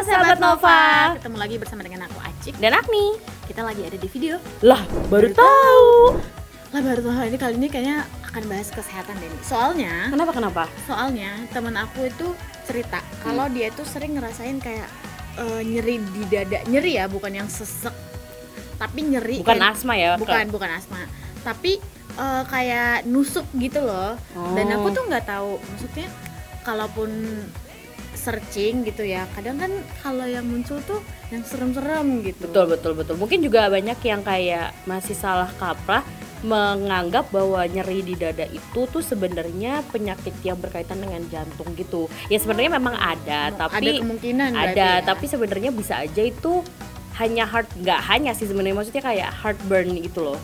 Sahabat Nova. Ketemu lagi bersama dengan aku Acik Dan Agni. Kita lagi ada di video Lah, baru tahu. ini kali ini kayaknya akan bahas kesehatan deh. Soalnya teman aku itu cerita kalau dia tuh sering ngerasain kayak nyeri di dada. Nyeri ya, bukan yang sesek, tapi nyeri. Bukan asma ya? Bukan asma. Tapi kayak nusuk gitu loh. Dan aku tuh nggak tahu, maksudnya kalaupun searching gitu ya, kadang kan kalau yang muncul tuh yang serem-serem gitu. Betul. Mungkin juga banyak yang kayak masih salah kaprah menganggap bahwa nyeri di dada itu tuh sebenarnya penyakit yang berkaitan dengan jantung gitu. Ya sebenarnya memang ada, tapi ada kemungkinan ada, ya. tapi sebenarnya bisa aja itu hanya nggak hanya sih sebenarnya, maksudnya kayak heartburn gitu loh.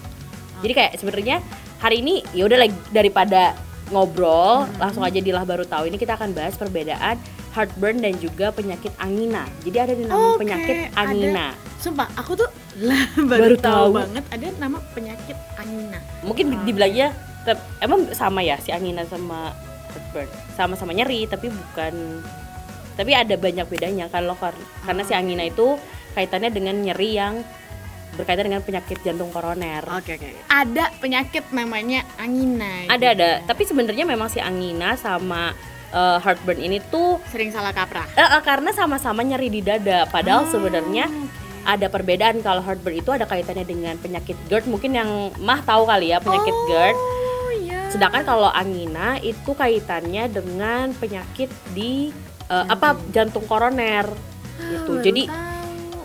Jadi kayak sebenarnya hari ini ya udah daripada ngobrol, langsung aja di Lah Baru Tahu ini kita akan bahas perbedaan heartburn dan juga penyakit angina. Jadi ada nama penyakit angina. Sumpah, aku tuh baru tahu banget ada nama penyakit angina. Mungkin dibilangnya emang sama ya si angina sama heartburn. Sama-sama nyeri tapi ada banyak bedanya kalau karena si angina itu kaitannya dengan nyeri yang berkaitan dengan penyakit jantung koroner. Oke. Ada penyakit namanya angina. Ada. Tapi sebenarnya memang si angina sama heartburn ini tuh sering salah kaprah. Karena sama-sama nyeri di dada. Padahal sebenarnya ada perbedaan. Kalau heartburn itu ada kaitannya dengan penyakit GERD. Mungkin yang Mah tahu kali ya penyakit GERD. Iya. Sedangkan kalau angina itu kaitannya dengan penyakit di jantung koroner gitu. Jadi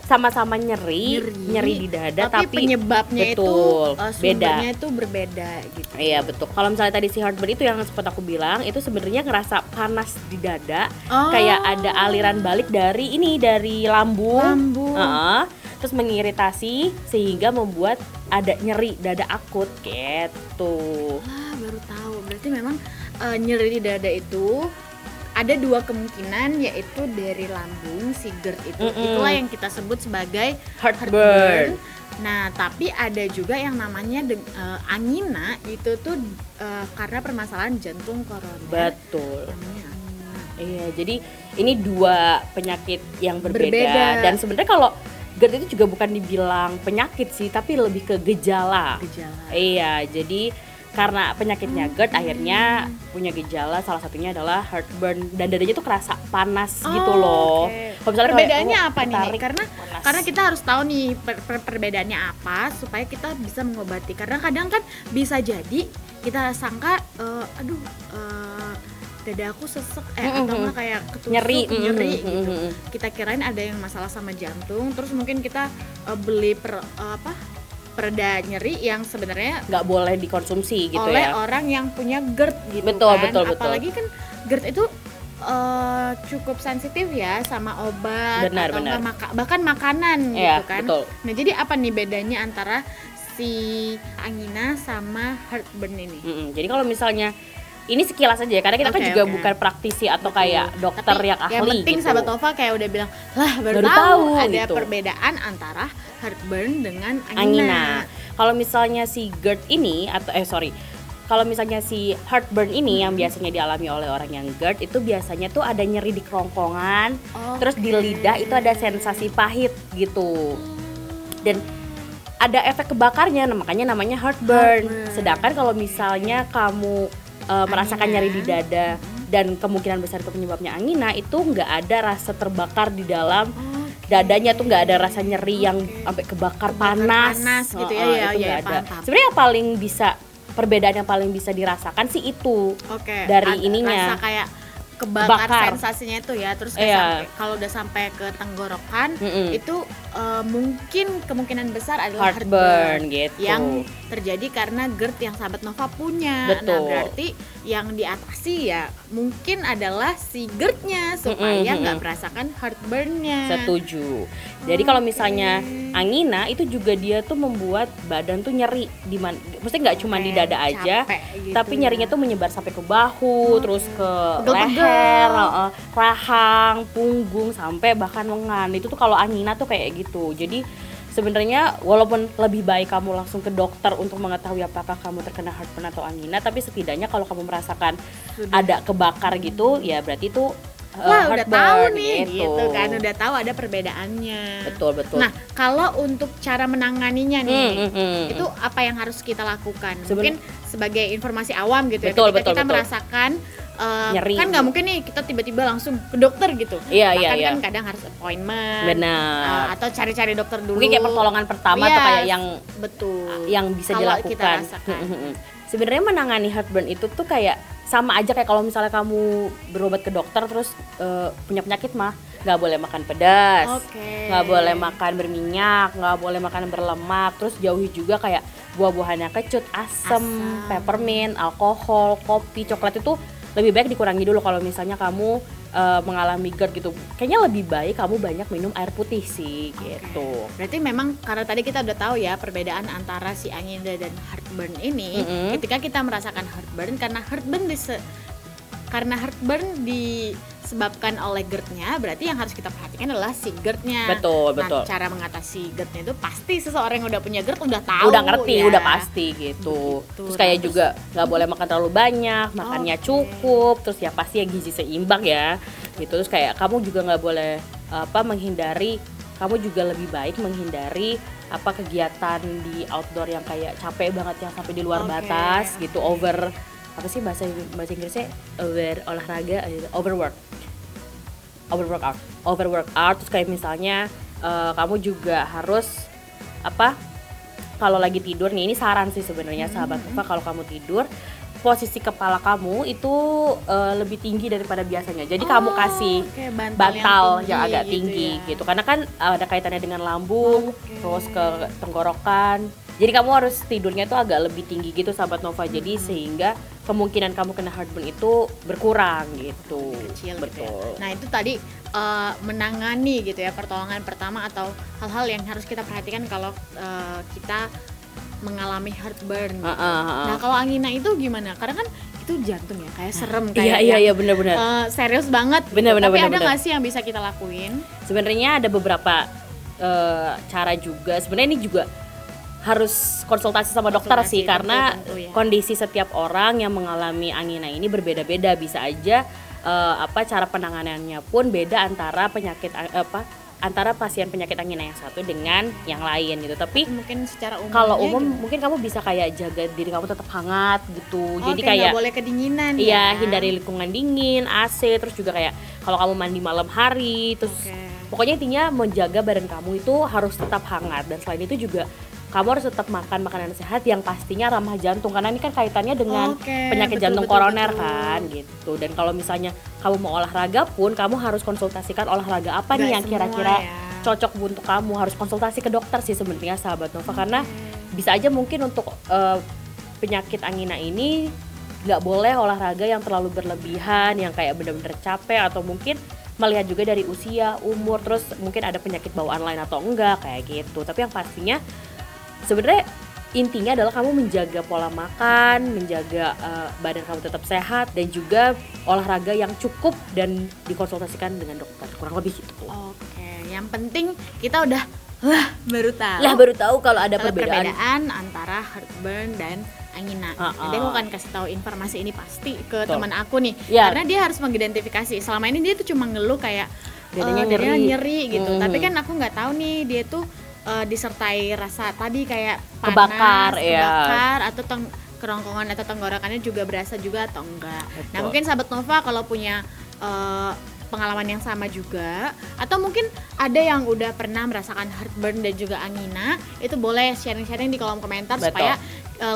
sama-sama nyeri di dada, tapi penyebabnya betul, sumbernya itu berbeda gitu. Iya betul. Kalau misalnya tadi si heartburn itu yang sempat aku bilang, itu sebenarnya ngerasa panas di dada, kayak ada aliran balik dari lambung. Terus mengiritasi sehingga membuat ada nyeri dada akut gitu. Baru tahu. Berarti memang nyeri di dada itu ada dua kemungkinan, yaitu dari lambung, si GERD itu. Itulah yang kita sebut sebagai heartburn. Nah, tapi ada juga yang namanya angina, itu tuh karena permasalahan jantung koroner. Betul. Namanya angina. Iya, jadi ini dua penyakit yang berbeda. Dan sebenarnya kalau GERD itu juga bukan dibilang penyakit sih, tapi lebih ke gejala. Iya, jadi karena penyakitnya GERD akhirnya punya gejala, salah satunya adalah heartburn dan dadanya tuh kerasa panas gitu loh. Perbedaannya apa nih? Karena kita harus tahu nih perbedaannya apa supaya kita bisa mengobati. Karena kadang kan bisa jadi kita sangka dada aku sesek atau nggak kayak ketusuk nyeri gitu. Kita kirain ada yang masalah sama jantung, terus mungkin kita beli pereda nyeri yang sebenarnya nggak boleh dikonsumsi gitu oleh ya orang yang punya GERD gitu. Betul. Apalagi kan GERD itu cukup sensitif ya sama obat atau bahkan makanan gitu kan. Betul. Nah, jadi apa nih bedanya antara si angina sama heartburn ini? Jadi kalau misalnya ini sekilas aja ya, karena kita kan juga bukan praktisi atau kayak dokter yang ahli gitu. Yang penting Sahabat Nova kayak udah bilang, baru tahu ada gitu. Perbedaan antara heartburn dengan angina. Kalau misalnya si GERD ini kalau misalnya si heartburn ini yang biasanya dialami oleh orang yang GERD itu biasanya tuh ada nyeri di kerongkongan, terus di lidah itu ada sensasi pahit gitu. Dan ada efek kebakarnya, makanya namanya heartburn. Sedangkan kalau misalnya kamu merasakan nyeri di dada dan kemungkinan besar itu penyebabnya angina, itu nggak ada rasa terbakar di dalam dadanya, tuh nggak ada rasa nyeri yang sampai kebakar panas gitu ya. Itu nggak ada. Sebenarnya perbedaan yang paling bisa dirasakan sih itu dari ininya rasa kayak kebakar sensasinya itu ya. Terus kalau udah sampai ke tenggorokan itu mungkin kemungkinan besar adalah heartburn gitu. Yang terjadi karena GERD yang Sahabat Nova punya. Betul. Nah, berarti yang diatasi ya mungkin adalah si GERD-nya supaya nggak merasakan heartburn-nya. Setuju. Jadi kalau misalnya angina itu juga dia tuh membuat badan tuh nyeri maksudnya nggak cuma di dada aja, gitu tapi nyerinya tuh menyebar sampai ke bahu, terus ke leher, rahang, punggung, sampai bahkan lengan. Itu tuh kalau angina tuh kayak gitu. Jadi sebenarnya walaupun lebih baik kamu langsung ke dokter untuk mengetahui apakah kamu terkena heartburn atau angina, tapi setidaknya kalau kamu merasakan ada kebakar gitu, ya berarti itu Wah, udah tahu heartburn nih gitu kan, udah tahu ada perbedaannya. Betul. Nah, kalau untuk cara menanganinya nih, itu itu apa yang harus kita lakukan? Mungkin sebagai informasi awam gitu ya, Betul, ketika kita betul. merasakan Nyeri. kan nggak mungkin nih kita tiba-tiba langsung ke dokter gitu. Iya, Bahkan iya. kan kadang harus appointment. Benar. Atau cari-cari dokter dulu. Mungkin kayak pertolongan pertama Yes, tuh kayak yang betul. bisa Kalau kita dilakukan. rasakan. Sebenarnya menangani heartburn itu tuh kayak sama aja kayak kalau misalnya kamu berobat ke dokter terus punya penyakit mah nggak boleh makan pedas, Oke. nggak boleh makan berminyak, nggak boleh makan berlemak, terus jauhi juga kayak buah-buahan yang kecut, asem, peppermint, alkohol, kopi, coklat itu lebih baik dikurangi dulu kalau misalnya kamu mengalami GERD gitu. Kayaknya lebih baik kamu banyak minum air putih sih gitu. Berarti memang karena tadi kita udah tahu ya perbedaan antara si angina dan heartburn ini. Ketika kita merasakan heartburn, karena heartburn disebabkan oleh GERD-nya, berarti yang harus kita perhatikan adalah si GERD-nya. Betul. Nah, cara mengatasi GERD-nya itu pasti seseorang yang udah punya GERD udah tahu, udah ngerti, ya. udah pasti gitu. Begitu. Terus kayak Nah, juga nggak boleh makan terlalu banyak, makannya cukup, terus ya pasti ya gizi seimbang ya. Gitu. Terus kayak kamu juga nggak boleh kamu juga lebih baik menghindari kegiatan di outdoor yang kayak capek banget yang sampai di luar batas gitu, apa sih bahasa Inggrisnya, overworkout. Terus kayak misalnya kamu juga harus kalau lagi tidur nih, ini saran sih sebenarnya sahabat Nova, kalau kamu tidur posisi kepala kamu itu lebih tinggi daripada biasanya. Jadi kamu kasih bantal yang agak tinggi gitu. Karena kan ada kaitannya dengan lambung, terus ke tenggorokan. Jadi kamu harus tidurnya itu agak lebih tinggi gitu sahabat Nova. Jadi sehingga kemungkinan kamu kena heartburn itu berkurang gitu. Kecil Betul. gitu ya. Nah, itu tadi menangani gitu ya, pertolongan pertama atau hal-hal yang harus kita perhatikan kalau kita mengalami heartburn gitu. Nah, kalau angina itu gimana? Karena kan itu jantung ya, kayak serem, kayak Iya benar. serius banget. Benar. Tapi ada nggak sih yang bisa kita lakuin? Sebenarnya ada beberapa cara juga. Sebenarnya ini juga harus konsultasi sama dokter sih, karena tentu, ya. kondisi setiap orang yang mengalami angina ini berbeda-beda. Bisa aja cara penanganannya pun beda antara antara pasien penyakit angina yang satu dengan yang lain gitu. Tapi mungkin secara umum kalau umum gimana? mungkin kamu bisa kayak jaga diri kamu tetap hangat gitu. Jadi Oke, kayak nggak boleh kedinginan iya, ya. hindari lingkungan dingin, AC, terus juga kayak kalau kamu mandi malam hari, terus pokoknya intinya menjaga badan kamu itu harus tetap hangat. Dan selain itu juga kamu harus tetap makan makanan sehat yang pastinya ramah jantung, karena ini kan kaitannya dengan penyakit jantung koroner kan gitu. Dan kalau misalnya kamu mau olahraga pun kamu harus konsultasikan olahraga apa nih yang kira-kira cocok untuk kamu. Harus konsultasi ke dokter sih sebenarnya sahabat Nova, karena bisa aja mungkin untuk penyakit angina ini nggak boleh olahraga yang terlalu berlebihan, yang kayak benar-benar capek, atau mungkin melihat juga dari usia, umur, terus mungkin ada penyakit bawaan lain atau enggak kayak gitu. Tapi yang pastinya sebenarnya intinya adalah kamu menjaga pola makan, menjaga badan kamu tetap sehat, dan juga olahraga yang cukup dan dikonsultasikan dengan dokter, kurang lebih gitu. Oke, yang penting kita udah baru tahu kalau ada perbedaan antara heartburn dan angina. Jadi aku akan kasih tahu informasi ini pasti ke teman aku nih, karena dia harus mengidentifikasi. Selama ini dia tuh cuma ngeluh kayak dadanya nyeri gitu, tapi kan aku nggak tahu nih dia tuh disertai rasa tadi kayak panas, kebakar atau kerongkongan atau tenggorokannya juga berasa juga atau enggak. Betul. Nah, mungkin sahabat Nova kalau punya pengalaman yang sama juga, atau mungkin ada yang udah pernah merasakan heartburn dan juga angina, itu boleh sharing-sharing di kolom komentar. Betul. Supaya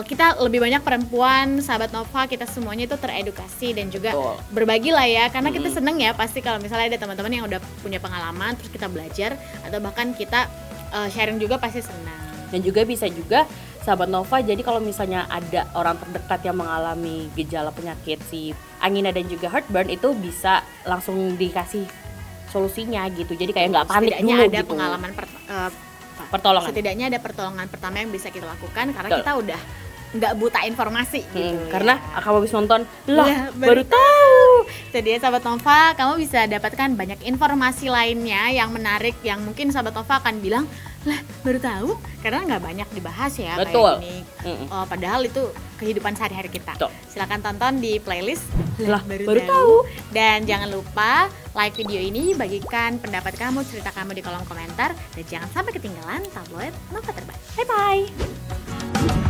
kita lebih banyak perempuan sahabat Nova, kita semuanya itu teredukasi dan juga berbagi lah ya, karena kita seneng ya pasti kalau misalnya ada teman-teman yang udah punya pengalaman terus kita belajar, atau bahkan kita sharing juga pasti senang. Dan juga bisa juga sahabat Nova, jadi kalau misalnya ada orang terdekat yang mengalami gejala penyakit si angina dan juga heartburn, itu bisa langsung dikasih solusinya gitu. Jadi kayak nggak panik dulu ada gitu. Pengalaman pertolongan. Setidaknya ada pertolongan pertama yang bisa kita lakukan, karena kita udah nggak buta informasi gitu. Karena kamu habis nonton baru tahu. Jadi sahabat Nova, kamu bisa dapatkan banyak informasi lainnya yang menarik, yang mungkin sahabat Nova akan bilang Lah, baru tahu? Karena nggak banyak dibahas ya Betul. kayak gini. Padahal itu kehidupan sehari-hari kita. Betul. Silakan tonton di playlist Lah, baru tahu. Dan jangan lupa like video ini, bagikan pendapat kamu, cerita kamu di kolom komentar, dan jangan sampai ketinggalan tabloid Nova terbaik. Bye bye.